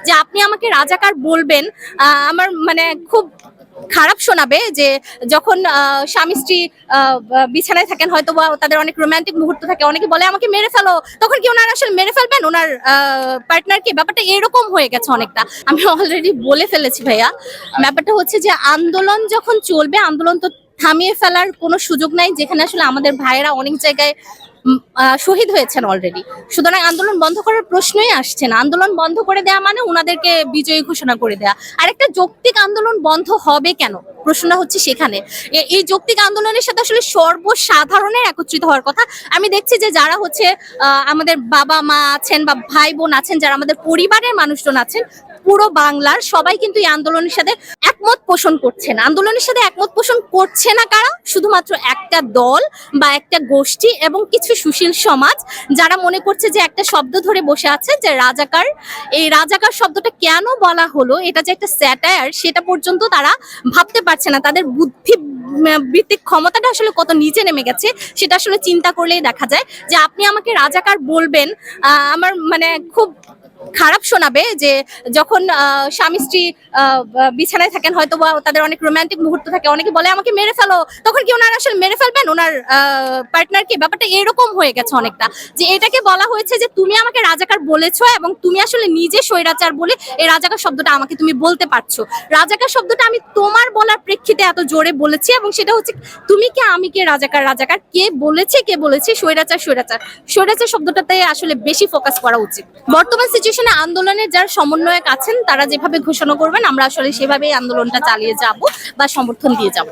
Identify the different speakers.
Speaker 1: যে আপনি আমাকে রাজাকার বলবেন। আমার মানে খুব খারাপ শোনাবে যে যখন স্বামী স্ত্রী বিছানায় থাকেন, হয়তো বা তাদের অনেক রোমান্টিক মুহূর্ত থাকে, অনেকে বলে আমাকে মেরে ফেলো, তখন কি ওনারা আসলে মেরে ফেলবেন ওনার পার্টনারকে? ব্যাপারটা এরকম হয়ে গেছে অনেকটা। আমি অলরেডি বলে ফেলেছি ভাইয়া। ব্যাপারটা হচ্ছে যে আন্দোলন যখন চলবে, আন্দোলন তো থামিয়ে ফেলার কোনো সুযোগ নাই, যেখানে আসলে আমাদের ভাইয়েরা অনেক জায়গায় শহীদ হয়েছেন অলরেডি। সুতরাং আন্দোলন বন্ধ করার প্রশ্নই আসছে না। আন্দোলন বন্ধ করে দেওয়া মানে ওনাদেরকে বিজয়ী ঘোষণা করে দেওয়া। আর একটা যৌক্তিক আন্দোলন বন্ধ হবে কেন, প্রশ্নটা হচ্ছে সেখানে। এই যৌক্তিক আন্দোলনের সাথে আসলে সর্বসাধারণের একত্রিত হওয়ার কথা। আমি দেখছি যে যারা হচ্ছে আমাদের বাবা মা আছেন বা ভাই বোন আছেন, যারা আমাদের পরিবারের মানুষজন আছেন, পুরো বাংলার সবাই কিন্তু এই আন্দোলনের সাথে একমত পোষণ করছে না। আন্দোলনের সাথে একমত পোষণ করছে না কারা? শুধুমাত্র একটা দল বা একটা গোষ্ঠী এবং কিছু সুশীল সমাজ, যারা মনে করছে যে একটা শব্দ ধরে বসে আছে যে রাজাকার। এই রাজাকার শব্দটা কেন বলা হলো, এটা যে একটা স্যাটায়ার, সেটা পর্যন্ত তারা ভাবতে পারছে না। তাদের বুদ্ধি ভিত্তিক ক্ষমতাটা আসলে কত নিচে নেমে গেছে, সেটা আসলে চিন্তা করলেই দেখা যায়। যে আপনি আমাকে রাজাকার বলবেন, আমার মানে খুব খারাপ শোনাবে যে যখন স্বামী স্ত্রী বিছানায় থাকেন, হয়তো বা তাদের অনেক রোমান্টিক মুহূর্ত থাকে, অনেকে বলে আমাকে মেরে ফেলো, তখন কি ওনারা আসলে মেরে ফেলবেন ওনার পার্টনারকে? ব্যাপারটা এরকম হয়ে গেছে অনেকটা। যে এটাকে বলা হয়েছে যে তুমি আমাকে রাজাকার বলেছো এবং তুমি আসলে নিজে স্বৈরাচার বলে এই রাজাকার শব্দটা আমাকে তুমি বলতে পারছো। রাজাকার শব্দটা আমি তোমার বলার প্রেক্ষিতে এত জোরে বলেছি, এবং সেটা হচ্ছে তুমি কে আমি কে, রাজাকার রাজাকার, কে বলেছে কে বলেছে, স্বৈরাচার স্বৈরাচার। স্বৈরাচার শব্দটাতে আসলে বেশি ফোকাস করা উচিত। বর্তমান সিচুয়েশনে আন্দোলনের যারা সমন্বয়ক আছেন, তারা যেভাবে ঘোষণা করবেন, আমরা আসলে সেভাবেই আন্দোলনটা চালিয়ে যাব বা সমর্থন দিয়ে যাব।